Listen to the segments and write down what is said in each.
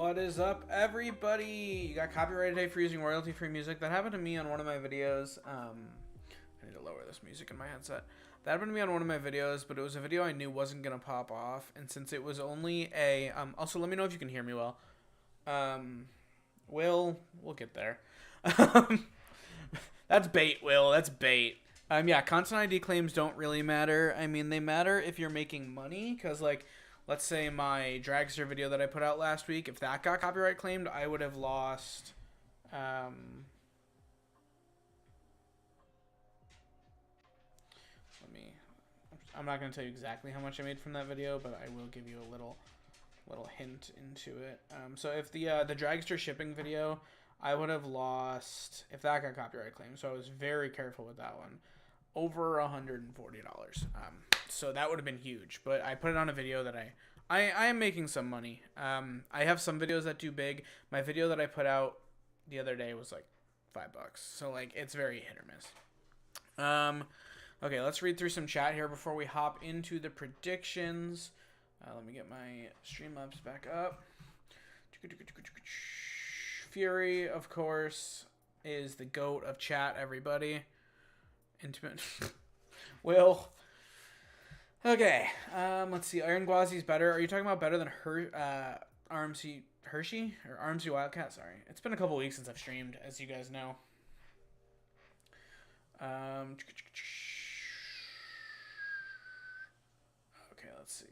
What is up, everybody? You got copyrighted today for using royalty-free music. That happened to me on one of my videos. I need to lower this music in my headset. That happened to me on one of my videos, but it was a video I knew wasn't going to pop off. And since it was only a... also, let me know if you can hear me well. We'll get there. That's bait, Will. That's bait. Yeah, content ID claims don't really matter. I mean, they matter if you're making money, because, like... Let's say my dragster video that I put out last week, if that got copyright claimed, I would have lost, I'm not going to tell you exactly how much I made from that video, but I will give you a little hint into it. So if the dragster shipping video, I would have lost, if that got copyright claimed, so I was very careful with that one, over $140. So that would have been huge, but I put it on a video that I am making some money. I have some videos that do big. My video that I put out the other day was like $5, so like it's very hit or miss. Okay, let's read through some chat here before we hop into the predictions. Let me get my Streamlabs back up. Fury, of course, is the GOAT of chat, everybody. Intimate. Will. Okay, let's see. Iron Gwazi's better. Are you talking about better than Rmc Hershey? Or Rmc Wildcat? Sorry. It's been a couple weeks since I've streamed, as you guys know. Okay, let's see.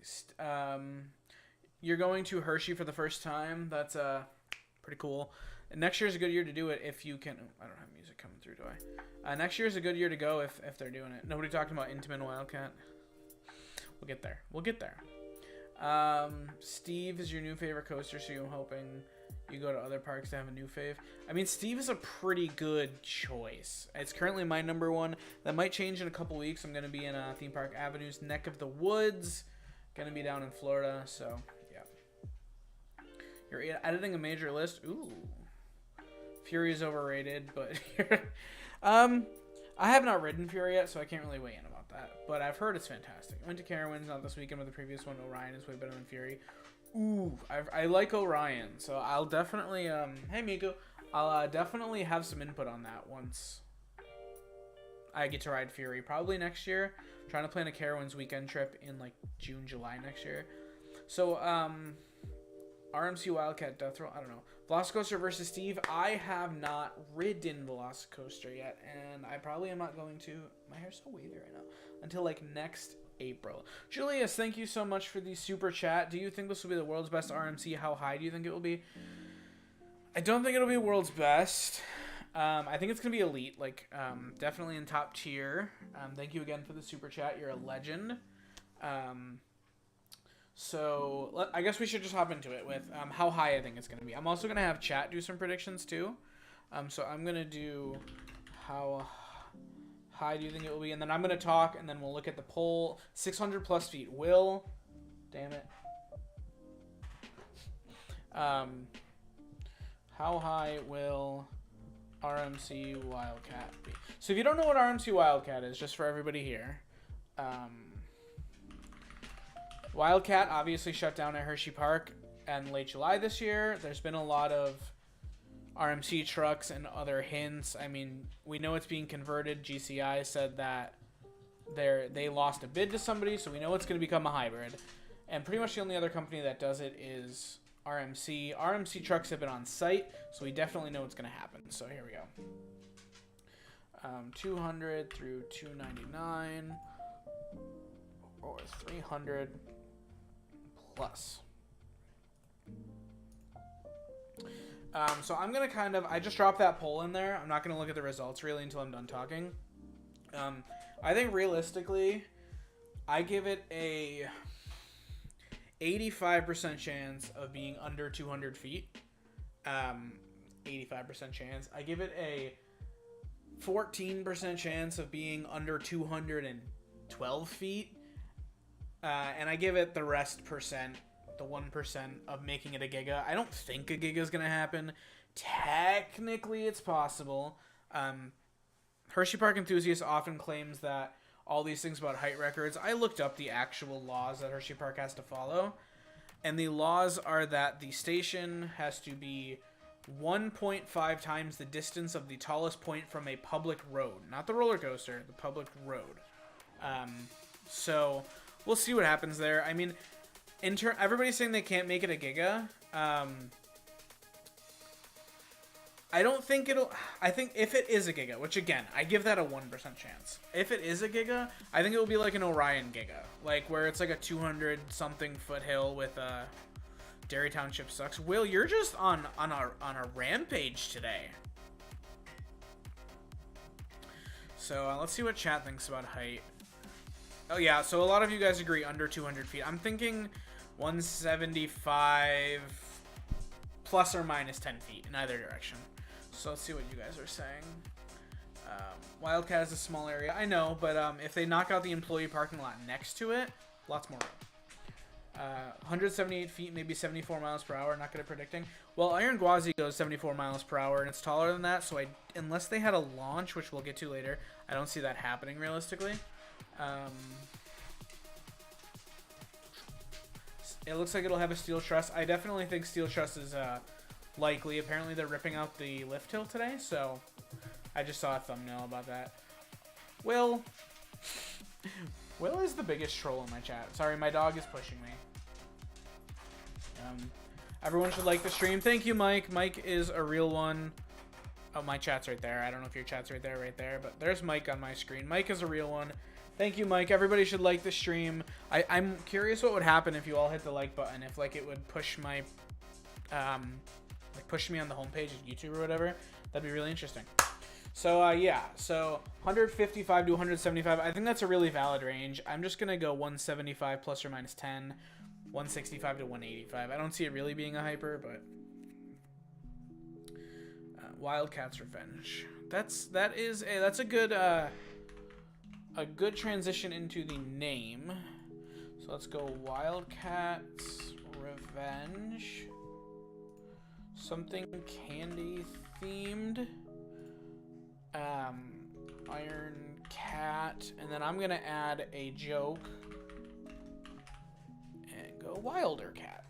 You're going to Hershey for the first time. That's pretty cool. Next year's a good year to do it if you can... I don't have music coming through, do I? Next year's a good year to go if they're doing it. Nobody talking about Intimate Wildcat. We'll get there. We'll get there. Steve is your new favorite coaster, so I'm hoping you go to other parks to have a new fave. I mean, Steve is a pretty good choice. It's currently my number one. That might change in a couple weeks. I'm going to be in Theme Park Avenue's neck of the woods. Going to be down in Florida, so yeah. You're editing a major list? Ooh. Fury is overrated, but... I have not ridden Fury yet, so I can't really weigh in about that. But I've heard it's fantastic. I went to Carowinds, not this weekend, but the previous one. Orion is way better than Fury. Ooh, I like Orion, so I'll definitely, hey Miku, I'll definitely have some input on that once I get to ride Fury. Probably next year. I'm trying to plan a Carowinds weekend trip in like June, July next year. So, Rmc Wildcat Death Roll, I don't know. Velocicoaster versus Steve. I have not ridden Velocicoaster yet, and I probably am not going to. My hair's so wavy right now. Until like next April. Julius, thank you so much for the super chat. Do you think this will be the world's best RMC? How high do you think it will be? I don't think it'll be world's best. I think it's going to be elite. Like, definitely in top tier. Thank you again for the super chat. You're a legend. So, I guess we should just hop into it with how high I think it's going to be. I'm also going to have chat do some predictions, too. So, I'm going to do how high do you think it will be? And then I'm going to talk, and then we'll look at the poll. 600 plus feet. Will. Damn it. How high will Rmc Wildcat be? So, if you don't know what Rmc Wildcat is, just for everybody here... Wildcat obviously shut down at Hershey Park in late July this year. There's been a lot of RMC trucks and other hints. I mean, we know it's being converted. GCI said that they lost a bid to somebody, so we know it's going to become a hybrid. And pretty much the only other company that does it is RMC. RMC trucks have been on site, so we definitely know what's going to happen. So here we go. 200 through 299 or 300 plus. So I'm going to kind of... I just dropped that poll in there. I'm not going to look at the results really until I'm done talking. I think realistically, I give it a 85% chance of being under 200 feet. 85% chance. I give it a 14% chance of being under 212 feet. And I give it the rest percent, the 1% of making it a giga. I don't think a giga is going to happen. Technically, it's possible. Hershey Park enthusiasts often claims that all these things about height records. I looked up the actual laws that Hershey Park has to follow. And the laws are that the station has to be 1.5 times the distance of the tallest point from a public road. Not the roller coaster, the public road. So we'll see what happens there. I mean, everybody's saying they can't make it a giga. I don't think it'll... I think if it is a giga, which again, I give that a 1% chance. If it is a giga, I think it will be like an Orion giga. Like, where it's like a 200-something foothill with Dairy Township sucks. Will, you're just on a rampage today. So, let's see what chat thinks about height. Oh, yeah, so a lot of you guys agree under 200 feet. I'm thinking 175 plus or minus 10 feet in either direction. So let's see what you guys are saying. Wildcat is a small area. I know, but if they knock out the employee parking lot next to it, lots more room. 178 feet, maybe 74 miles per hour. Not good at predicting. Well, Iron Gwazi goes 74 miles per hour, and it's taller than that. So unless they had a launch, which we'll get to later, I don't see that happening realistically. It looks like it'll have a steel truss. I definitely think steel truss is likely. Apparently they're ripping out the lift hill today, so I just saw a thumbnail about that. Will is the biggest troll in my chat. Sorry, my dog is pushing me. Everyone should like the stream. Thank you, Mike. Mike is a real one. Oh, my chat's right there. I don't know if your chat's right there, but there's Mike on my screen. Mike is a real one. Thank you, Mike. Everybody should like the stream. I'm curious what would happen if you all hit the like button. If like it would push my, push me on the homepage of YouTube or whatever. That'd be really interesting. So yeah. So 155 to 175. I think that's a really valid range. I'm just gonna go 175 plus or minus 10, 165 to 185. I don't see it really being a hyper, but Wildcat's Revenge. That's a good transition into the name. So let's go Wildcat's Revenge. Something candy themed. Iron Cat. And then I'm gonna add a joke and go Wilder Cat.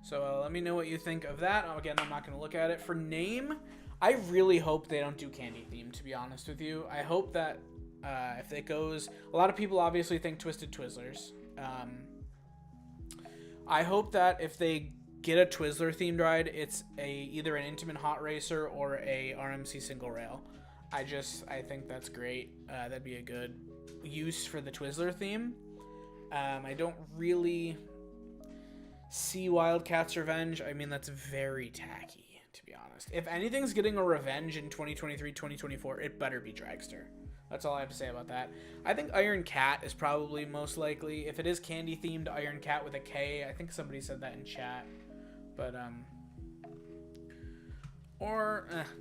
So let me know what you think of that. Again, I'm not gonna look at it. For name, I really hope they don't do candy theme, to be honest with you. I hope that if it goes... A lot of people obviously think Twisted Twizzlers. I hope that if they get a Twizzler themed ride, it's either an Intamin Hot Racer or a RMC Single Rail. I think that's great. That'd be a good use for the Twizzler theme. I don't really see Wildcat's Revenge. I mean, that's very tacky, to be honest. If anything's getting a revenge in 2023, 2024, it better be Dragster. That's all I have to say about that. I think Iron Cat is probably most likely. If it is candy themed, Iron Cat with a K. I think somebody said that in chat. But,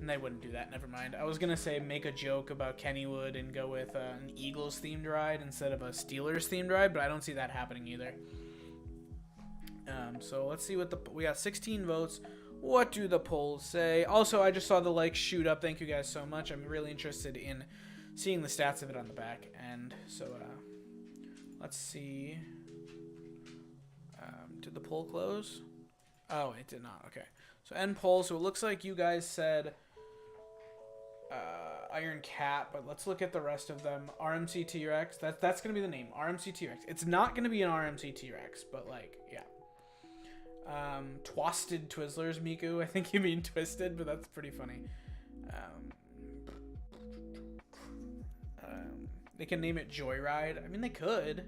they wouldn't do that. Never mind. I was going to say make a joke about Kennywood and go with an Eagles themed ride instead of a Steelers themed ride, but I don't see that happening either. So let's see what we got 16 votes. What do the polls say? Also, I just saw the likes shoot up. Thank you guys so much. I'm really interested in seeing the stats of it on the back end. So, let's see. Did the poll close? Oh, it did not. Okay. So, end poll. So, it looks like you guys said Iron Cat, but let's look at the rest of them. RMC T-Rex. That's going to be the name. RMC T-Rex. It's not going to be an RMC T-Rex, but, like, yeah. Twisted Twizzlers, Miku. I think you mean Twisted, but that's pretty funny. They can name it Joyride. I mean, they could.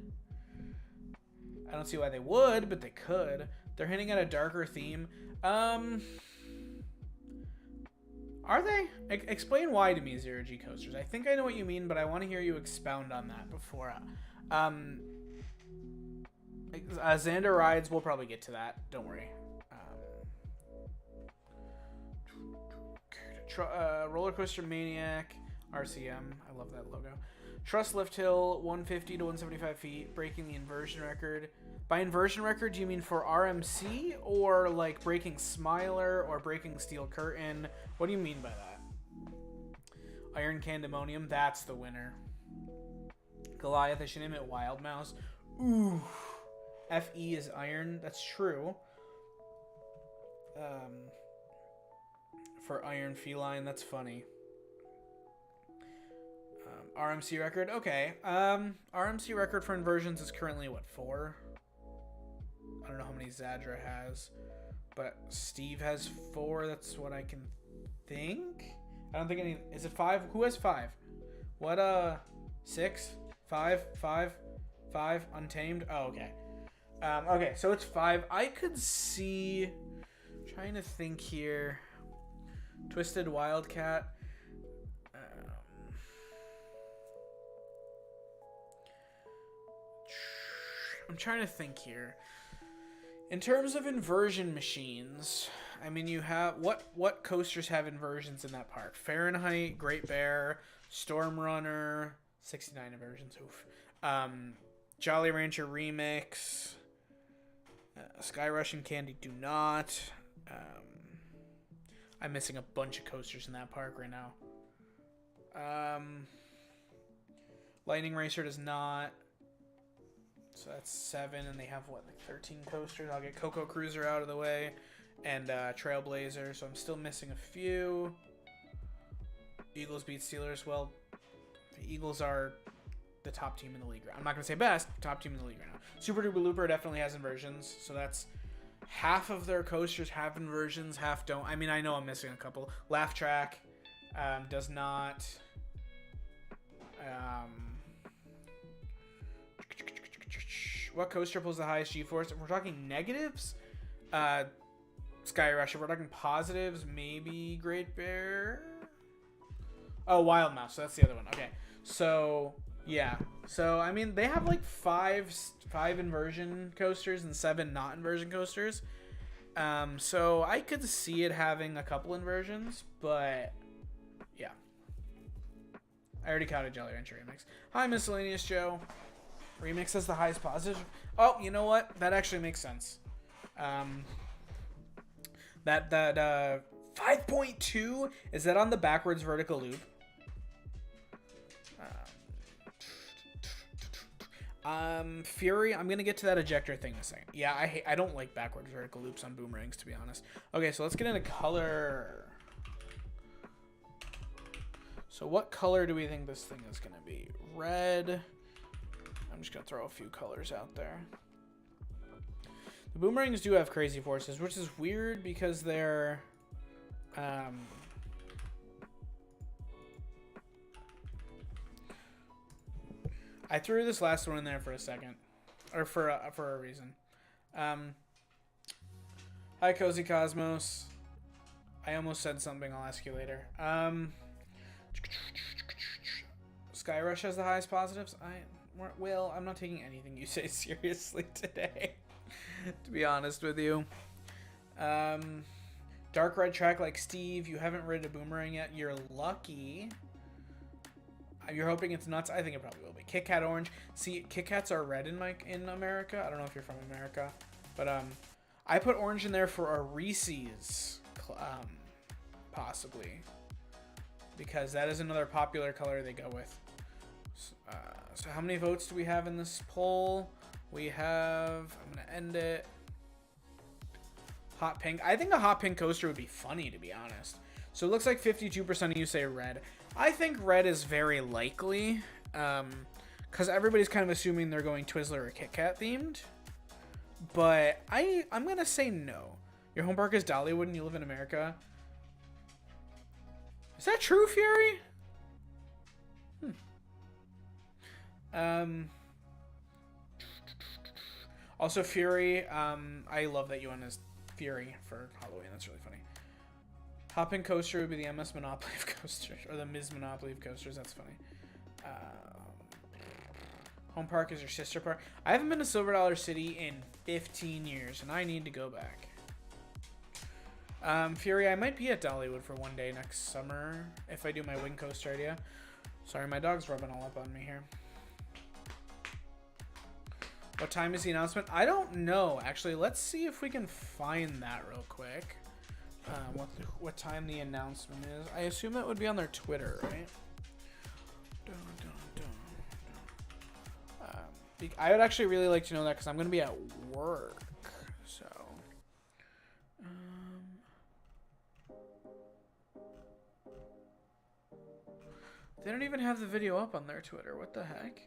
I don't see why they would, but they could. They're hinting at a darker theme. Are they? Explain why to me, Zero G Coasters. I think I know what you mean, but I want to hear you expound on that before. Xander Rides, we'll probably get to that. Don't worry. Roller Coaster Maniac, RCM. I love that logo. Trust Lift Hill, 150 to 175 feet, breaking the inversion record. By inversion record, do you mean for RMC or like breaking Smiler or breaking Steel Curtain? What do you mean by that? Iron Candemonium, that's the winner. Goliath, I should name it Wild Mouse. Ooh. FE is iron. That's true. For iron feline, that's funny. RMC record. Okay. RMC record for inversions is currently what, 4? I don't know how many Zadra has, but Steve has 4. That's what I can think. I don't think any. Is it 5? Who has 5? What? 6, 5, 5, Untamed. Oh, okay. Okay, so it's 5. I could see. Trying to think here. Twisted Wildcat. I'm trying to think here. In terms of inversion machines, I mean, you have what coasters have inversions in that park? Fahrenheit, Great Bear, Storm Runner, 69 inversions. Oof. Jolly Rancher Remix, Sky Rush and Candy do not. I'm missing a bunch of coasters in that park right now. Lightning Racer does not. So that's 7, and they have, what, like 13 coasters? I'll get Coco Cruiser out of the way, and Trailblazer, so I'm still missing a few. Eagles beat Steelers. Well, the Eagles are the top team in the league. I'm not going to say best, top team in the league right now. Super Duper Looper definitely has inversions, so that's half of their coasters have inversions, half don't. I mean, I know I'm missing a couple. Laugh Track does not. What coaster pulls the highest G-force? If we're talking negatives, Sky Rush. If we're talking positives, maybe Great Bear. Oh, Wild Mouse. So that's the other one. Okay. So, yeah. So, I mean, they have like 5 inversion coasters and 7 not inversion coasters. So I could see it having a couple inversions, but yeah. I already counted Jolly Rancher Remix. Hi, Miscellaneous Joe. Remix has the highest positive. Oh, you know what? That actually makes sense. That 5.2, is that on the backwards vertical loop? Fury, I'm gonna get to that ejector thing in a second. Yeah, I don't like backwards vertical loops on boomerangs, to be honest. Okay, so let's get into color. So what color do we think this thing is gonna be? Red. I'm just going to throw a few colors out there. The boomerangs do have crazy forces, which is weird because they're... I threw this last one in there for a second. Or for a reason. Hi, Cozy Cosmos. I almost said something. I'll ask you later. Sky Rush has the highest positives. Will, I'm not taking anything you say seriously today, to be honest with you. Dark Red Track like Steve, you haven't ridden a boomerang yet. You're lucky. You're hoping it's nuts. I think it probably will be. Kit Kat Orange. See, Kit Kats are red in America. I don't know if you're from America, but I put orange in there for a Reese's, possibly, because that is another popular color they go with. So how many votes do we have in this poll? We have, I'm going to end it. Hot pink. I think a hot pink coaster would be funny, to be honest. So it looks like 52% of you say red. I think red is very likely, because everybody's kind of assuming they're going Twizzler or Kit Kat themed. But I'm going to say no. Your home park is Dollywood and you live in America. Is that true, Fury? Also Fury, I love that you went as Fury for Halloween. That's really funny. Hop-in coaster would be the MS Monopoly of coasters, or the Ms. Monopoly of coasters. That's funny. Home park is your sister park. I haven't been to Silver Dollar City in 15 years, and I need to go back. Fury, I might be at Dollywood for one day next summer if I do my wing coaster idea. Sorry, my dog's rubbing all up on me here. What time is the announcement? I don't know, actually. Let's see if we can find that real quick. What time the announcement is. I assume that would be on their Twitter, right? I would actually really like to know that because I'm going to be at work. So, they don't even have the video up on their Twitter. What the heck?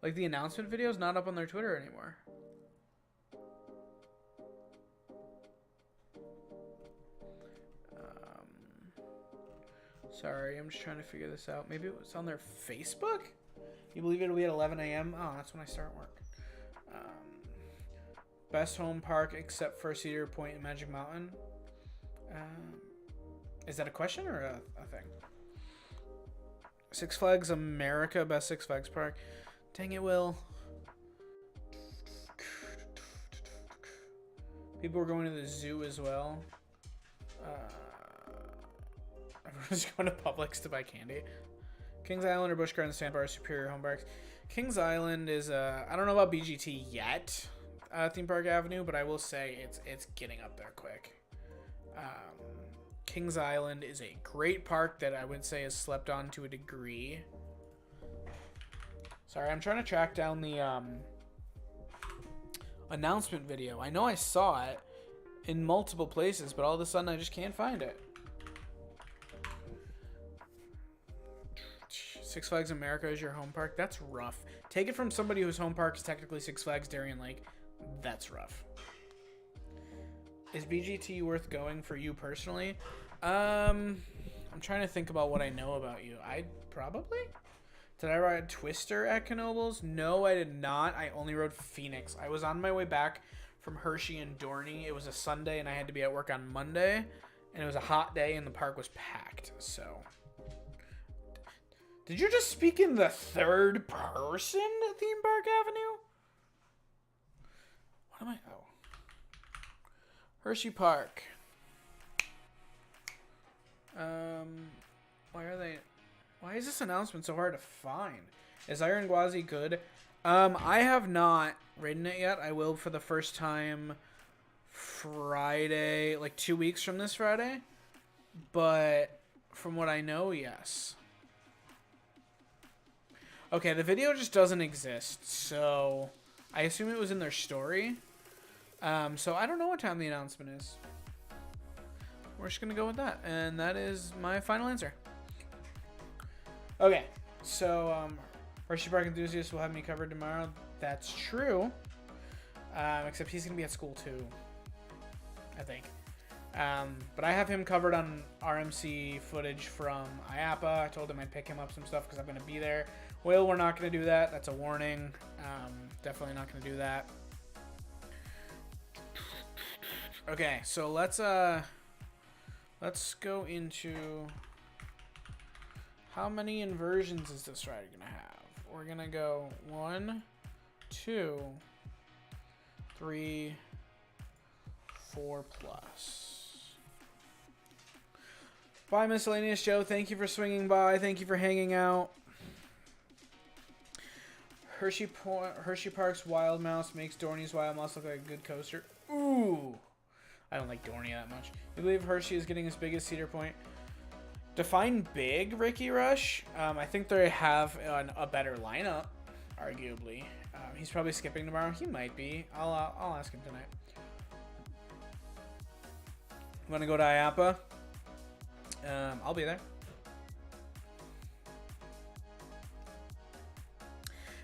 Like, the announcement video is not up on their Twitter anymore. Sorry, I'm just trying to figure this out. Maybe it was on their Facebook? You believe it'll be at 11 a.m.? Oh, that's when I start work. Best home park except for Cedar Point and Magic Mountain. Is that a question or a thing? Six Flags America, best Six Flags park. Dang it, Will. People were going to the zoo as well. Everyone's going to Publix to buy candy. Kings Island or Busch Gardens Sandbar Superior Home Parks. Kings Island is I don't know about BGT yet, Theme Park Avenue, but I will say it's getting up there quick. Kings Island is a great park that I would say is slept on to a degree. Sorry, I'm trying to track down the announcement video. I know I saw it in multiple places, but all of a sudden I just can't find it. Six Flags America is your home park? That's rough. Take it from somebody whose home park is technically Six Flags Darien Lake. That's rough. Is BGT worth going for you personally? I'm trying to think about what I know about you. Probably? Did I ride Twister at Knoebels? No, I did not. I only rode Phoenix. I was on my way back from Hershey and Dorney. It was a Sunday and I had to be at work on Monday. And it was a hot day and the park was packed. So... Did you just speak in the third person Theme Park Avenue? What am I? Oh. Hershey Park. Why are they... Why is this announcement so hard to find? Is Iron Gwazi good? I have not ridden it yet. I will for the first time Friday, like 2 weeks from this Friday. But from what I know, yes. Okay, the video just doesn't exist, so I assume it was in their story. So I don't know what time the announcement is. We're just going to go with that, and that is my final answer. Okay, so Hershey Park enthusiasts will have me covered tomorrow. That's true, except he's going to be at school too, I think. But I have him covered on RMC footage from IAPA. I told him I'd pick him up some stuff because I'm going to be there. Will, we're not going to do that. That's a warning. Definitely not going to do that. Okay, so let's go into how many inversions is this rider going to have? We're going to go 1, 2, 3, 4 plus. Bye, Miscellaneous Joe. Thank you for swinging by. Thank you for hanging out. Hershey Park's Wild Mouse makes Dorney's Wild Mouse look like a good coaster. Ooh. I don't like Dorney that much. You believe Hershey is getting as big as Cedar Point? Define big, Ricky Rush. I think they have a better lineup, arguably. He's probably skipping tomorrow. He might be. I'll ask him tonight. I'm going to go to IAPA. I'll be there.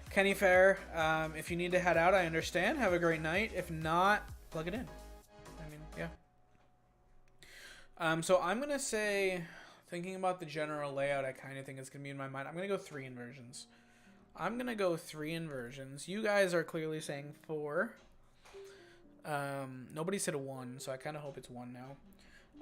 Kenny Fair, if you need to head out, I understand. Have a great night. If not, plug it in. I mean, yeah. So I'm going to say, thinking about the general layout, I kind of think it's going to be in my mind. I'm going to go 3 inversions. You guys are clearly saying 4. Nobody said 1, so I kind of hope it's 1 now.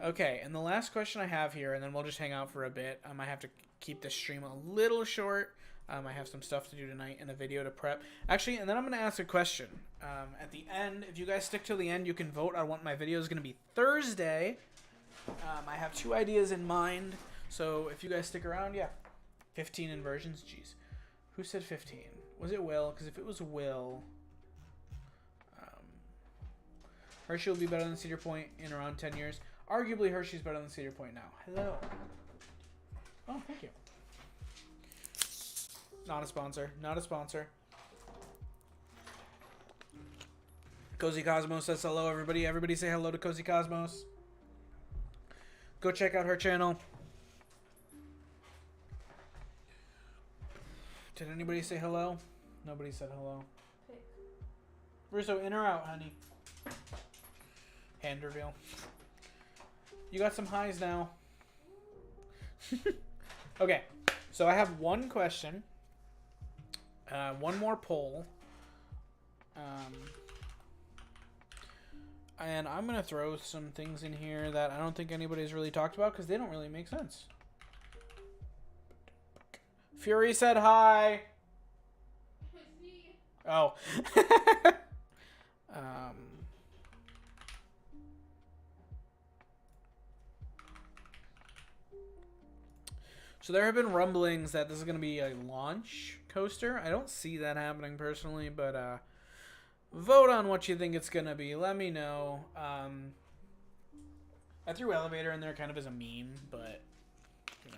Okay, and the last question I have here, and then we'll just hang out for a bit. I have to keep this stream a little short. I have some stuff to do tonight and a video to prep. Actually, and then I'm going to ask a question. At the end, if you guys stick till the end, you can vote on what my video is going to be Thursday. I have 2 ideas in mind, so if you guys stick around, yeah. 15 inversions, jeez. Who said 15? Was it Will? Because if it was Will... Hershey will be better than Cedar Point in around 10 years. Arguably, Hershey's better than Cedar Point now. Hello. Oh, thank you. Not a sponsor. Not a sponsor. Cozy Cosmos says hello, everybody. Everybody say hello to Cozy Cosmos. Go check out her channel. Did anybody say hello? Nobody said hello. Russo, in or out, honey? Hand reveal. You got some highs now. Okay, so I have one question. One more poll. And I'm going to throw some things in here that I don't think anybody's really talked about because they don't really make sense. Fury said hi. Oh. So there have been rumblings that this is going to be a launch coaster. I don't see that happening personally, but vote on what you think it's going to be. Let me know. I threw elevator in there kind of as a meme, but who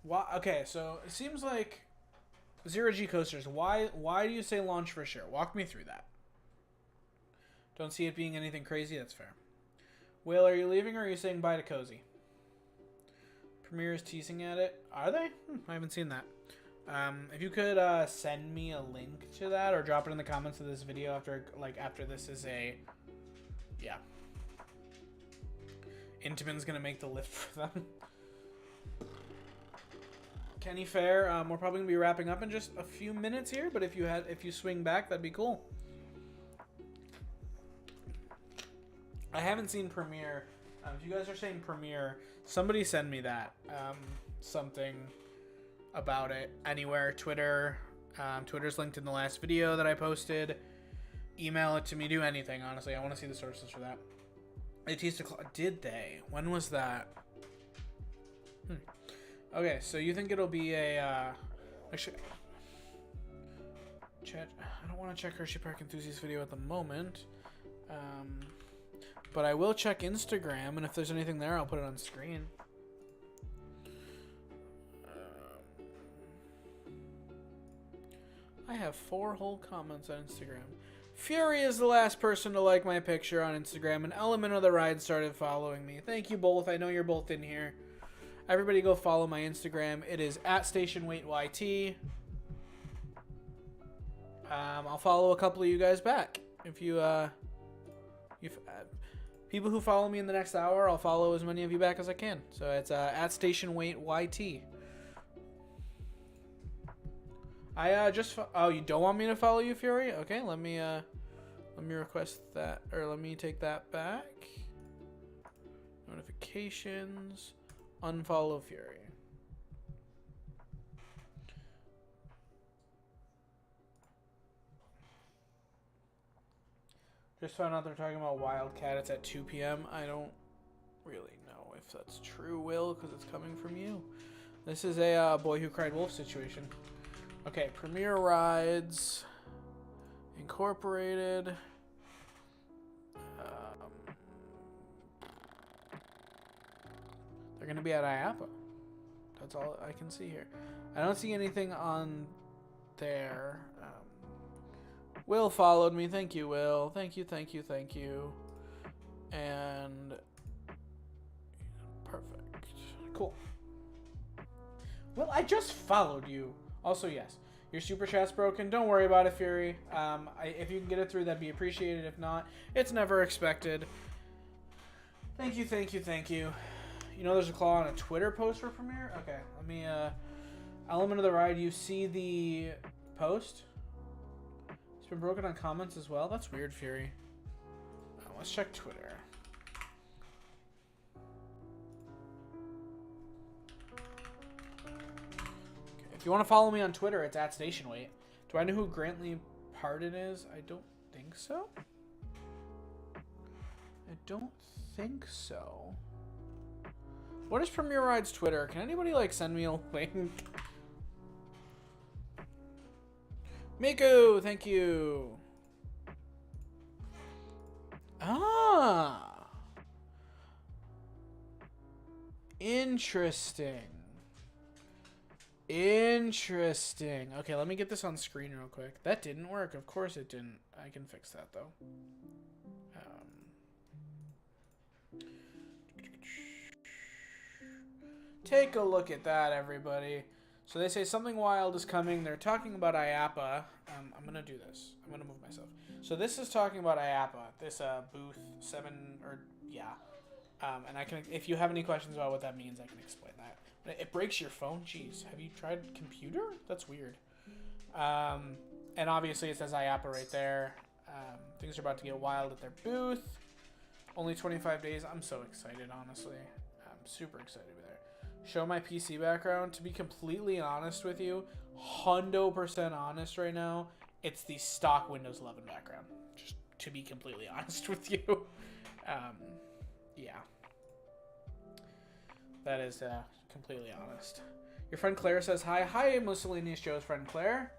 knows. Okay, so it seems like Zero G coasters. Why do you say launch for sure? Walk me through that. Don't see it being anything crazy. That's fair. Whale, are you leaving or are you saying bye to Cozy? Premiere is teasing at it. Are they? I haven't seen that. If you could send me a link to that or drop it in the comments of this video after this is a... Yeah. Intamin's gonna make the lift for them. Kenny Fair, we're probably gonna be wrapping up in just a few minutes here, but if you swing back, that'd be cool. I haven't seen Premiere. If you guys are saying Premiere, somebody send me that. Something about it anywhere. Twitter. Twitter's linked in the last video that I posted. Email it to me. Do anything, honestly. I want to see the sources for that. They teased did they? When was that? Okay, so you think it'll be a... Actually... I don't want to check Hershey Park Enthusiast video at the moment. But I will check Instagram, and if there's anything there, I'll put it on screen. I have 4 whole comments on Instagram. Fury is the last person to like my picture on Instagram, and Element of the Ride started following me. Thank you both. I know you're both in here. Everybody go follow my Instagram. It is @StationWaitYT. I'll follow a couple of you guys back. If you, people who follow me in the next hour, I'll follow as many of you back as I can. So it's @StationWaitYT. Oh, you don't want me to follow you, Fury? Okay, let me request that, or let me take that back. Notifications, unfollow Fury. Just found out they're talking about Wildcat. It's at 2 p.m. I don't really know if that's true, Will, because it's coming from you. This is a Boy Who Cried Wolf situation. Okay, Premier Rides Incorporated. They're going to be at IAPA. That's all I can see here. I don't see anything on there. Will followed me. Thank you, Will. Thank you, thank you, thank you. And perfect. Cool. Well, I just followed you. Also, yes, your super chat's broken. Don't worry about it, Fury. If you can get it through, that'd be appreciated. If not, it's never expected. Thank you, thank you, thank you. You know there's a claw on a Twitter post for Premiere? Okay, let me, Element of the Ride, you see the post? It's been broken on comments as well? That's weird, Fury. Let's check Twitter. If you want to follow me on Twitter, it's @StationWait. Do I know who Grantley Pardon is? I don't think so. I don't think so. What is Premier Ride's Twitter? Can anybody, like, send me a link? Miku, thank you. Ah. Interesting. Interesting. Okay, let me get this on screen real quick. That didn't work. Of course it didn't. I can fix that, though. Take a look at that, everybody. So they say something wild is coming. They're talking about IAPA. I'm going to do this. I'm going to move myself. So this is talking about IAPA. This booth 7, or yeah. And I can, if you have any questions about what that means, I can explain that. It breaks your phone? Jeez. Have you tried computer? That's weird. And obviously it says IAPA right there. Things are about to get wild at their booth. Only 25 days. I'm so excited, honestly. I'm super excited to be there. Show my PC background. To be completely honest with you, 100% honest right now, it's the stock Windows 11 background. Just to be completely honest with you. Yeah. That is completely honest. Your friend Claire says hi. Hi, Mussolini's Joe's friend Claire.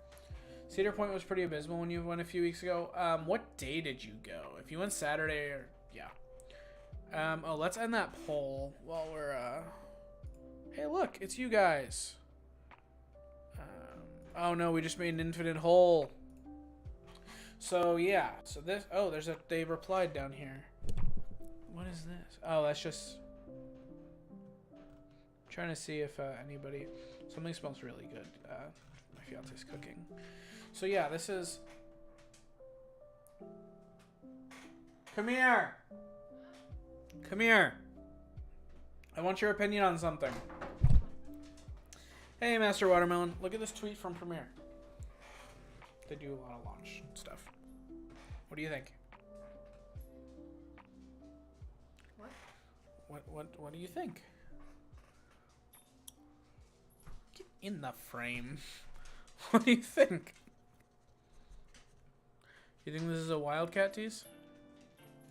Cedar Point was pretty abysmal when you went a few weeks ago. What day did you go? If you went Saturday, or yeah. Oh, let's end that poll while we're hey, look, it's you guys. Oh no, we just made an infinite hole. So yeah, so this. Oh, there's a. They replied down here. What is this? Oh, that's just. Trying to see if anybody. Something smells really good. My fiance's cooking. So yeah, this is. Come here. Come here. I want your opinion on something. Hey, Master Watermelon. Look at this tweet from Premiere. They do a lot of launch stuff. What do you think? What do you think? Get in the frame. What do you think? You think this is a Wildcat tease?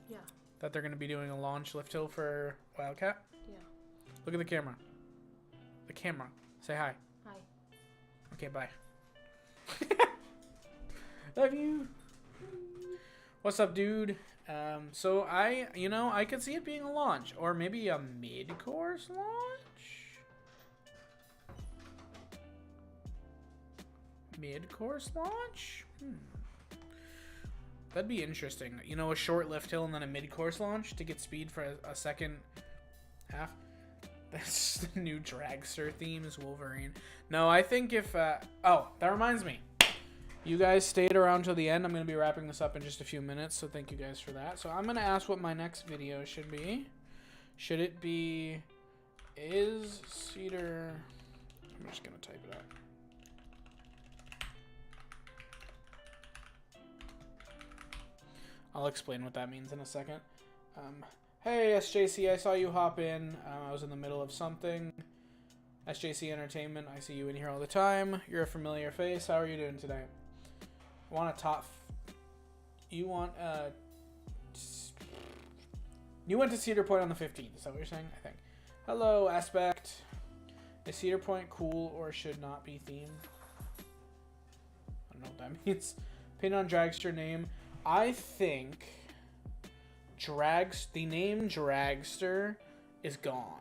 Yeah. That they're going to be doing a launch lift hill for Wildcat? Yeah. Look at the camera. The camera. Say hi. Hi. Okay, bye. Love you. What's up, dude? So I could see it being a launch, or maybe a mid-course launch. Mid-course launch? That'd be interesting. You know, a short lift hill and then a mid-course launch to get speed for a second half. That's the new dragster theme is Wolverine. No, I think if... oh, that reminds me. You guys stayed around till the end. I'm going to be wrapping this up in just a few minutes, so thank you guys for that. So I'm going to ask what my next video should be. Should it be... Is Cedar... I'm just going to type it out. I'll explain what that means in a second. Hey, SJC, I saw you hop in. I was in the middle of something. SJC Entertainment, I see you in here all the time. You're a familiar face. How are you doing today? I want a top... You want a... You went to Cedar Point on the 15th. Is that what you're saying? I think. Hello, Aspect. Is Cedar Point cool or should not be themed? I don't know what that means. Pin on Dragster name. I think the name Dragster is gone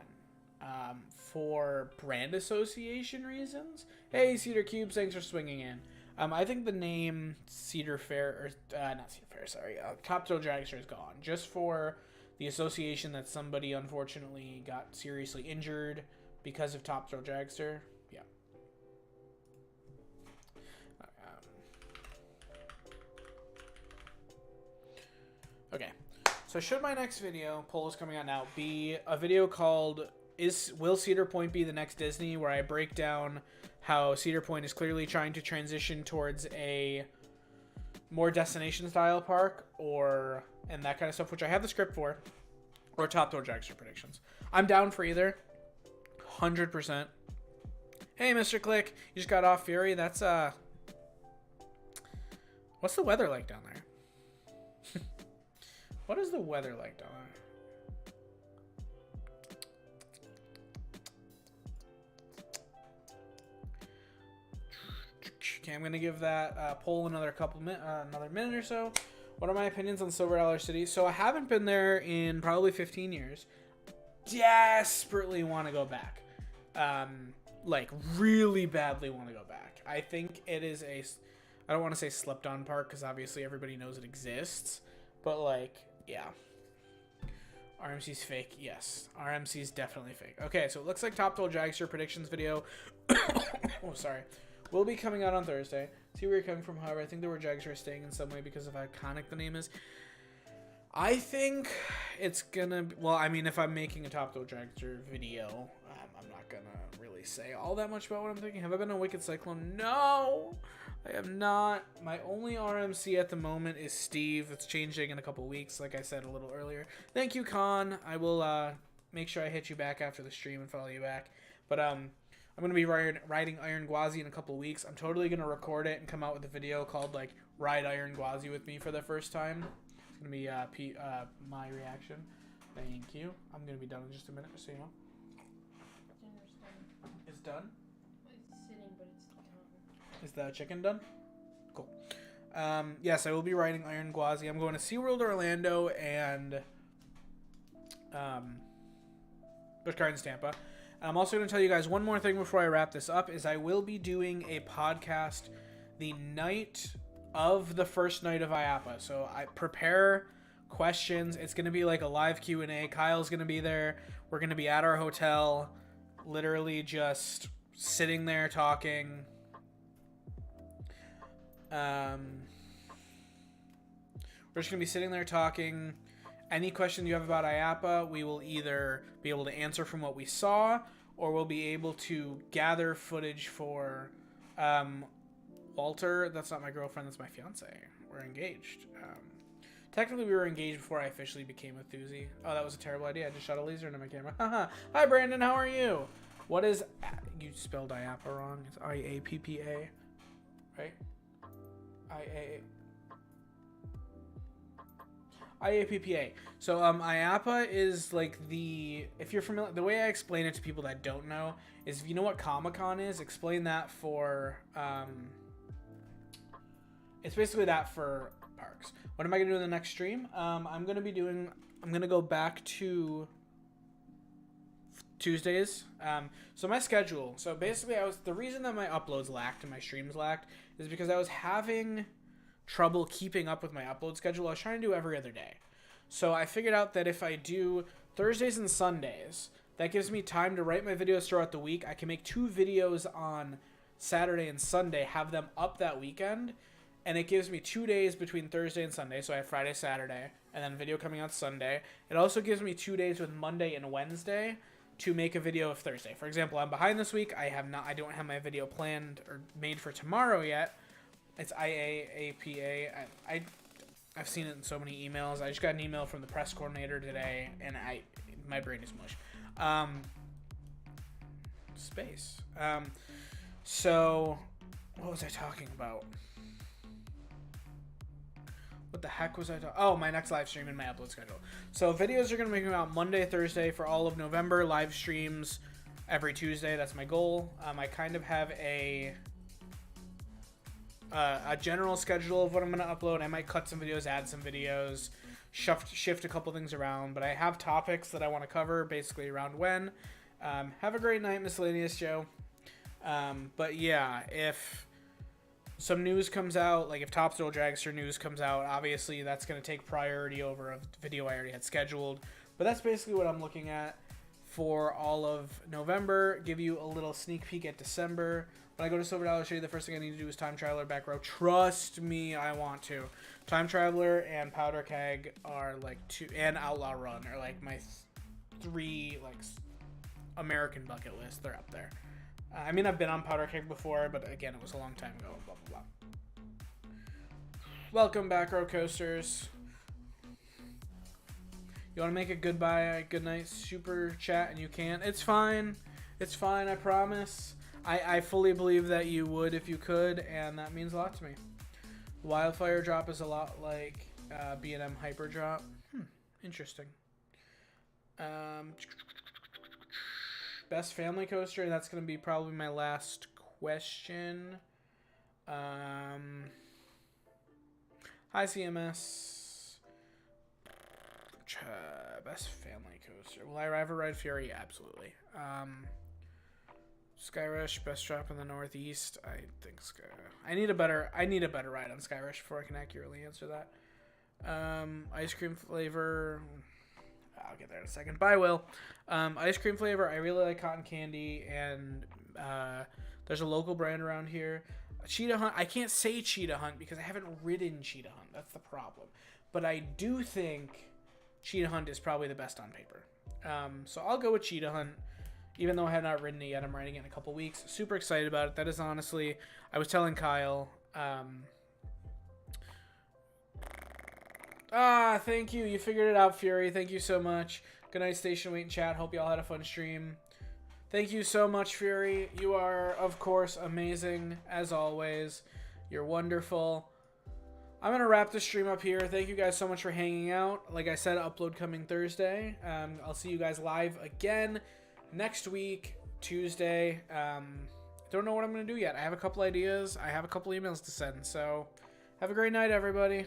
for brand association reasons. Hey, Cedar Cubes, thanks for swinging in. I think the name Cedar Fair, or not Cedar Fair, sorry, Top Thrill Dragster is gone, just for the association that somebody unfortunately got seriously injured because of Top Thrill Dragster. Yeah. Okay, so should my next video, poll is coming out now, be a video called Will Cedar Point be the next Disney, where I break down how Cedar Point is clearly trying to transition towards a more destination style park, and that kind of stuff, which I have the script for, or Top Thrill Dragster predictions. I'm down for either, 100%. Hey, Mr. Click, you just got off Fury. That's what's the weather like down there? What is the weather like down there? Okay, I'm gonna give that poll another minute or so. What are my opinions on Silver Dollar City? So I haven't been there in probably 15 years. Desperately want to go back. like really badly want to go back. I think it is I don't want to say slept on park because obviously everybody knows it exists, but like, yeah. RMC's fake. Yes. RMC's definitely fake. Okay, so it looks like Top Duel Dragster predictions video. Oh, sorry. Will be coming out on Thursday. See where you're coming from, however. I think the word Dragster is staying in some way because of how iconic the name is. I think it's gonna be, well, I mean, if I'm making a Top Duel Dragster video, I'm not gonna really say all that much about what I'm thinking. Have I been a Wicked Cyclone? No! I have not. My only RMC at the moment is Steve. It's changing in a couple weeks, like I said a little earlier. Thank you, Con. I will make sure I hit you back after the stream and follow you back. But I'm going to be riding Iron Gwazi in a couple weeks. I'm totally going to record it and come out with a video called, like, Ride Iron Gwazi with me for the first time. It's going to be my reaction. Thank you. I'm going to be done in just a minute, so you know. It's done? Is the chicken done? Cool. Yes, I will be riding Iron Gwazi. I'm going to SeaWorld Orlando and Busch Gardens Tampa. And I'm also going to tell you guys one more thing before I wrap this up, is I will be doing a podcast the night of the first night of IAPA. So I prepare questions. It's going to be like a live Q&A. Kyle's going to be there. We're going to be at our hotel, literally just sitting there talking. We're just going to be sitting there talking. Any question you have about IAPA, we will either be able to answer from what we saw, or we'll be able to gather footage for Walter. That's not my girlfriend, that's my fiance. We're engaged. Technically, we were engaged before I officially became a Thuzy. Oh, that was a terrible idea. I just shot a laser into my camera. Hi, Brandon. How are you? What is... You spelled IAPA wrong. It's I-A-P-P-A. Right? IAPPA. So IAPA is like the, if you're familiar, the way I explain it to people that don't know is, if you know what Comic-Con is, explain that for it's basically that for parks. What am I gonna do in the next stream? I'm gonna go back to Tuesdays. So my schedule. So basically, the reason that my uploads lacked and my streams lacked is because I was having trouble keeping up with my upload schedule. I was trying to do every other day. So I figured out that if I do Thursdays and Sundays, that gives me time to write my videos throughout the week. I can make 2 videos on Saturday and Sunday, have them up that weekend, and it gives me 2 days between Thursday and Sunday. So I have Friday, Saturday, and then video coming out Sunday. It also gives me 2 days with Monday and Wednesday to make a video of Thursday. For example, I'm behind this week. I don't have my video planned or made for tomorrow yet. It's IAAPA. I've seen it in so many emails. I just got an email from the press coordinator today, and my brain is mush. Space. So what was I talking about? What the heck was I talking? Oh, my next live stream and my upload schedule. So videos are going to be coming out Monday, Thursday for all of November. Live streams every Tuesday. That's my goal. I kind of have a general schedule of what I'm going to upload. I might cut some videos, add some videos, shift a couple things around. But I have topics that I want to cover basically around when. Have a great night, Miscellaneous Joe. But yeah, if some news comes out, like if Top Duel Dragster news comes out, obviously that's going to take priority over a video I already had scheduled. But that's basically what I'm looking at for all of November. Give you a little sneak peek at December. When I go to Silver Dollar Shady, the first thing I need to do is Time Traveler back row. Trust me, I want to. Time Traveler and Powder Keg are like and Outlaw Run are like my 3 like American bucket list. They're up there. I mean, I've been on Powder Keg before, but again, it was a long time ago. Blah, blah, blah. Welcome back, row coasters. You want to make a goodbye, good night super chat, and you can. It's fine. It's fine, I promise. I fully believe that you would if you could, and that means a lot to me. Wildfire drop is a lot like B&M Hyper drop. Interesting. Best family coaster, and that's going to be probably my last question. Hi, CMS. Best family coaster. Will I ever ride Fury? Absolutely. Skyrush, best drop in the Northeast. I think I need a better ride on Skyrush before I can accurately answer that. Ice cream flavor. I'll get there in a second. Bye, Will. Ice cream flavor. I really like cotton candy, and there's a local brand around here. Cheetah Hunt. I can't say Cheetah Hunt because I haven't ridden Cheetah Hunt. That's the problem. But I do think Cheetah Hunt is probably the best on paper. So I'll go with Cheetah Hunt. Even though I have not ridden it yet, I'm riding it in a couple weeks. Super excited about it. That is honestly, I was telling Kyle. Thank you. You figured it out, Fury. Thank you so much. Good night, Station Wait and Chat. Hope y'all had a fun stream. Thank you so much, Fury. You are, of course, amazing, as always. You're wonderful. I'm going to wrap this stream up here. Thank you guys so much for hanging out. Like I said, upload coming Thursday. I'll see you guys live again next week, Tuesday. Don't know what I'm going to do yet. I have a couple ideas. I have a couple emails to send. So have a great night, everybody.